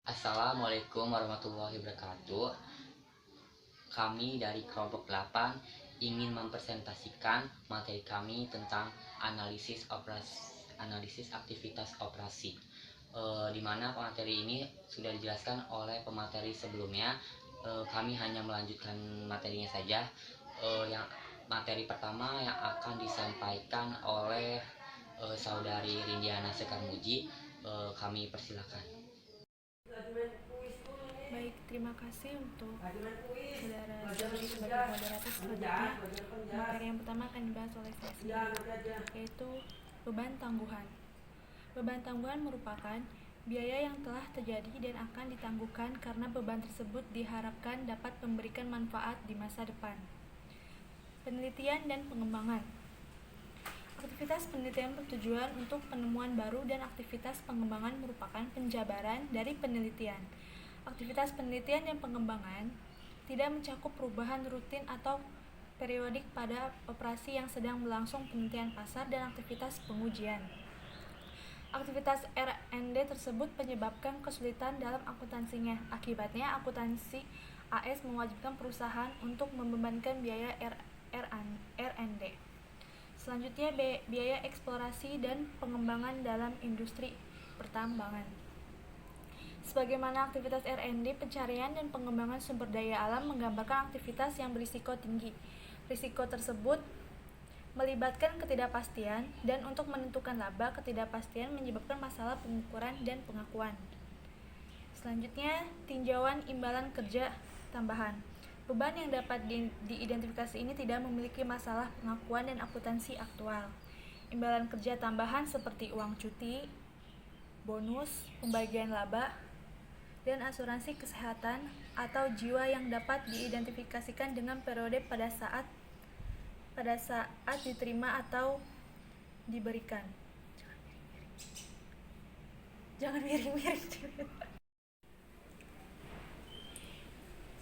Assalamualaikum warahmatullahi wabarakatuh. Kami dari kelompok 8 ingin mempresentasikan materi kami tentang analisis aktivitas operasi. Di mana materi ini sudah dijelaskan oleh pemateri sebelumnya. Kami hanya melanjutkan materinya saja. Yang materi pertama yang akan disampaikan oleh saudari Rindiana Sekarmuji. Kami persilakan. Baik, terima kasih untuk saudara Sabri sebagai moderator. Selanjutnya, materi yang pertama akan dibahas oleh saya sendiri, yaitu beban tangguhan. Beban tangguhan merupakan biaya yang telah terjadi dan akan ditangguhkan karena beban tersebut diharapkan dapat memberikan manfaat di masa depan. Penelitian dan pengembangan. Aktivitas penelitian bertujuan untuk penemuan baru dan aktivitas pengembangan merupakan penjabaran dari penelitian. Aktivitas penelitian dan pengembangan tidak mencakup perubahan rutin atau periodik pada operasi yang sedang berlangsung penelitian pasar dan aktivitas pengujian. Aktivitas R&D tersebut menyebabkan kesulitan dalam akuntansinya. Akibatnya, akuntansi AS mewajibkan perusahaan untuk membebankan biaya R&D. Selanjutnya, biaya eksplorasi dan pengembangan dalam industri pertambangan. Sebagaimana aktivitas R&D, pencarian dan pengembangan sumber daya alam menggambarkan aktivitas yang berisiko tinggi. Risiko tersebut melibatkan ketidakpastian, dan untuk menentukan laba, ketidakpastian menyebabkan masalah pengukuran dan pengakuan. Selanjutnya, tinjauan imbalan kerja tambahan. Beban yang dapat diidentifikasi ini tidak memiliki masalah pengakuan dan akuntansi aktual. Imbalan kerja tambahan seperti uang cuti, bonus, pembagian laba, dan asuransi kesehatan atau jiwa yang dapat diidentifikasikan dengan periode pada saat diterima atau diberikan. Jangan miring-miring.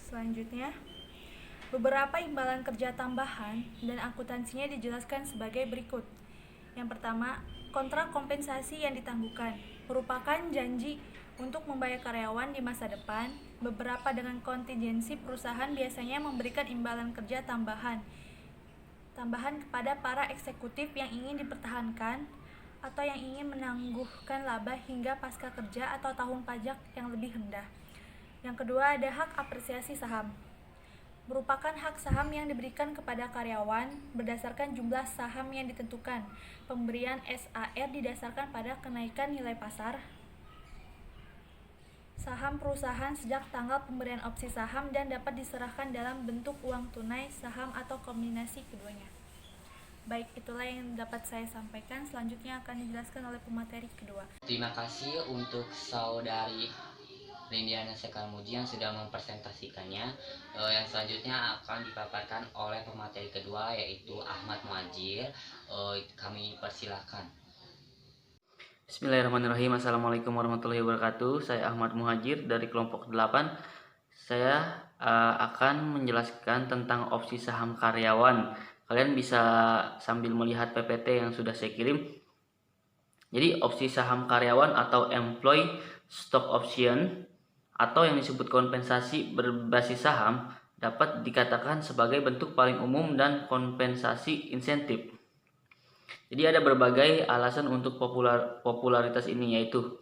Selanjutnya, beberapa imbalan kerja tambahan dan akuntansinya dijelaskan sebagai berikut. Yang pertama, kontrak kompensasi yang ditangguhkan merupakan janji untuk membayar karyawan di masa depan. Beberapa dengan kontingensi perusahaan biasanya memberikan imbalan kerja tambahan kepada para eksekutif yang ingin dipertahankan atau yang ingin menangguhkan laba hingga pasca kerja atau tahun pajak yang lebih rendah. Yang kedua, ada hak apresiasi saham. Merupakan hak saham yang diberikan kepada karyawan berdasarkan jumlah saham yang ditentukan. Pemberian SAR didasarkan pada kenaikan nilai pasar saham perusahaan sejak tanggal pemberian opsi saham dan dapat diserahkan dalam bentuk uang tunai, saham, atau kombinasi keduanya. Baik, itulah yang dapat saya sampaikan. Selanjutnya akan dijelaskan oleh pemateri kedua. Terima kasih untuk saudari Rindiana Sekarmuji yang sudah mempresentasikannya. Yang selanjutnya akan dipaparkan oleh pemateri kedua, yaitu Ahmad Muhajir. Kami persilahkan. Bismillahirrahmanirrahim. Assalamualaikum warahmatullahi wabarakatuh. Saya Ahmad Muhajir dari kelompok 8. Saya akan menjelaskan tentang opsi saham karyawan. Kalian bisa sambil melihat PPT yang sudah saya kirim. Jadi opsi saham karyawan atau employee stock option atau yang disebut kompensasi berbasis saham dapat dikatakan sebagai bentuk paling umum dan kompensasi insentif. Jadi ada berbagai alasan untuk popularitas ini, yaitu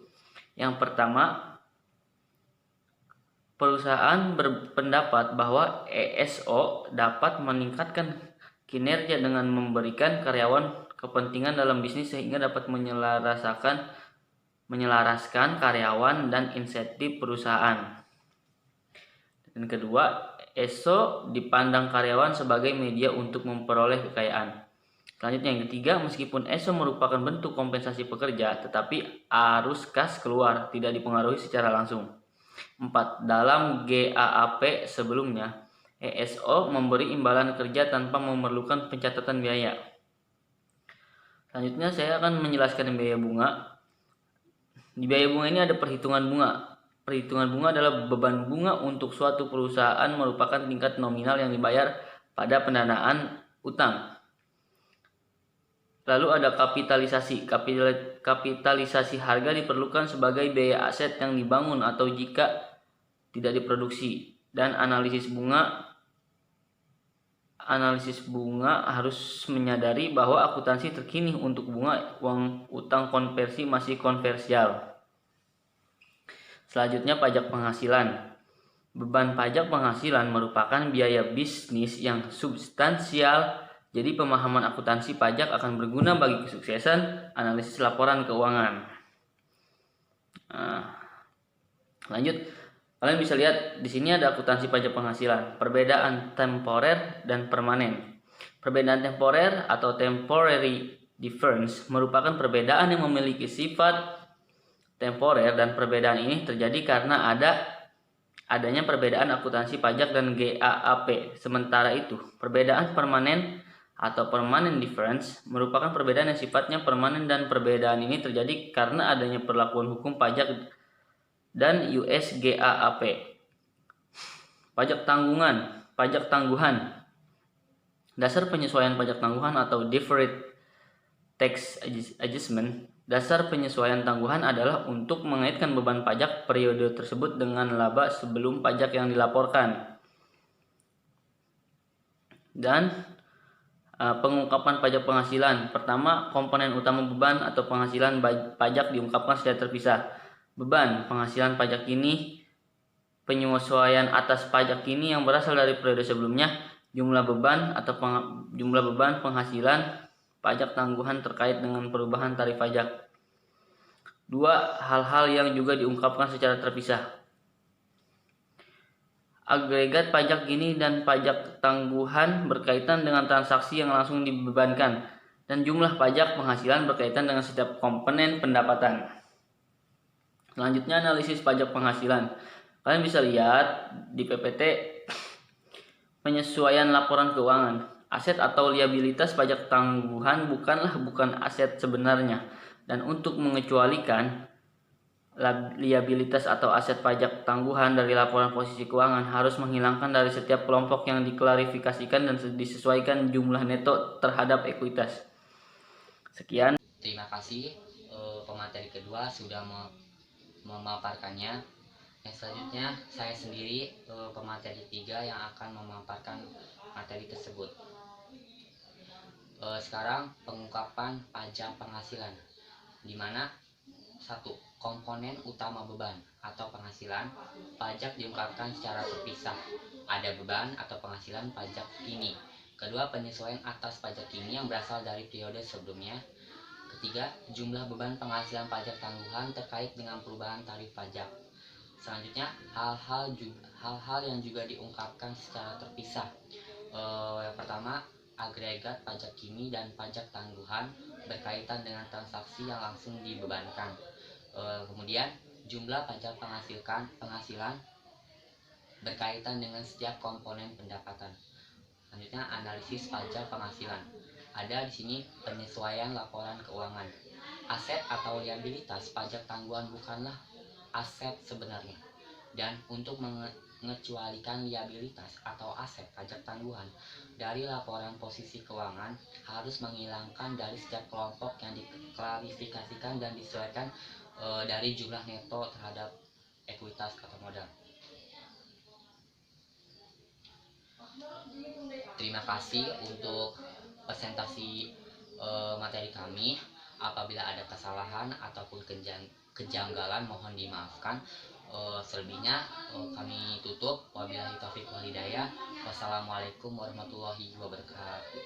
yang pertama, perusahaan berpendapat bahwa ESO dapat meningkatkan kinerja dengan memberikan karyawan kepentingan dalam bisnis sehingga dapat menyelaraskan karyawan dan insentif perusahaan. Dan kedua, ESO dipandang karyawan sebagai media untuk memperoleh kekayaan. Selanjutnya yang ketiga, meskipun ESO merupakan bentuk kompensasi pekerja, tetapi arus kas keluar tidak dipengaruhi secara langsung. 4. Dalam GAAP sebelumnya, ESO memberi imbalan kerja tanpa memerlukan pencatatan biaya. Selanjutnya saya akan menjelaskan biaya bunga. Di biaya bunga ini ada perhitungan bunga. Perhitungan bunga adalah beban bunga untuk suatu perusahaan merupakan tingkat nominal yang dibayar pada pendanaan utang. Lalu ada kapitalisasi. Kapitalisasi harga diperlukan sebagai biaya aset yang dibangun atau jika tidak diproduksi. Dan analisis bunga harus menyadari bahwa akuntansi terkini untuk bunga uang utang konversi masih konversial. Selanjutnya pajak penghasilan. Beban pajak penghasilan merupakan biaya bisnis yang substansial. Jadi pemahaman akuntansi pajak akan berguna bagi kesuksesan analisis laporan keuangan. Lanjut, kalian bisa lihat di sini ada akuntansi pajak penghasilan, perbedaan temporer dan permanen. Perbedaan temporer atau temporary difference merupakan perbedaan yang memiliki sifat temporer, dan perbedaan ini terjadi karena adanya perbedaan akuntansi pajak dan GAAP. Sementara itu, perbedaan permanen atau permanent difference merupakan perbedaan yang sifatnya permanen, dan perbedaan ini terjadi karena adanya perlakuan hukum pajak dan US GAAP. Pajak tangguhan. Dasar penyesuaian pajak tangguhan atau deferred tax adjustment. Dasar penyesuaian tangguhan adalah untuk mengaitkan beban pajak periode tersebut dengan laba sebelum pajak yang dilaporkan. Dan pengungkapan pajak penghasilan. Pertama, komponen utama beban atau penghasilan pajak diungkapkan secara terpisah. Beban penghasilan pajak ini penyesuaian atas pajak ini yang berasal dari periode sebelumnya. Jumlah beban penghasilan pajak tangguhan terkait dengan perubahan tarif pajak. 2. Hal-hal yang juga diungkapkan secara terpisah. Agregat pajak gini dan pajak tangguhan berkaitan dengan transaksi yang langsung dibebankan, dan jumlah pajak penghasilan berkaitan dengan setiap komponen pendapatan. Selanjutnya analisis pajak penghasilan. Kalian bisa lihat di PPT penyesuaian laporan keuangan. Aset atau liabilitas pajak tangguhan bukan aset sebenarnya, dan untuk mengecualikan liabilitas atau aset pajak tangguhan dari laporan posisi keuangan harus menghilangkan dari setiap kelompok yang diklarifikasikan dan disesuaikan jumlah neto terhadap ekuitas. Sekian. Terima kasih pemateri kedua sudah memaparkannya. Yang selanjutnya saya sendiri pemateri 3 yang akan memaparkan materi tersebut. Sekarang pengungkapan pajak penghasilan, di mana 1. Komponen utama beban atau penghasilan pajak diungkapkan secara terpisah. Ada beban atau penghasilan pajak kini. Kedua, penyesuaian atas pajak kini yang berasal dari periode sebelumnya. Ketiga, jumlah beban penghasilan pajak tangguhan terkait dengan perubahan tarif pajak. Selanjutnya, hal-hal yang juga diungkapkan secara terpisah. Yang pertama, agregat pajak kini dan pajak tangguhan berkaitan dengan transaksi yang langsung dibebankan. Kemudian jumlah pajak penghasilan berkaitan dengan setiap komponen pendapatan. Selanjutnya analisis pajak penghasilan. Ada di sini penyesuaian laporan keuangan. Aset atau liabilitas pajak tangguhan bukanlah aset sebenarnya. Dan untuk mengecualikan liabilitas atau aset pajak tangguhan dari laporan posisi keuangan harus menghilangkan dari setiap kelompok yang diklarifikasikan dan disesuaikan dari jumlah neto terhadap ekuitas atau modal. Terima kasih untuk presentasi materi kami. Apabila ada kesalahan ataupun kejanggalan mohon dimaafkan. Selebihnya kami tutup. Wabillahi taufiq wal hidayah. Wassalamualaikum warahmatullahi wabarakatuh.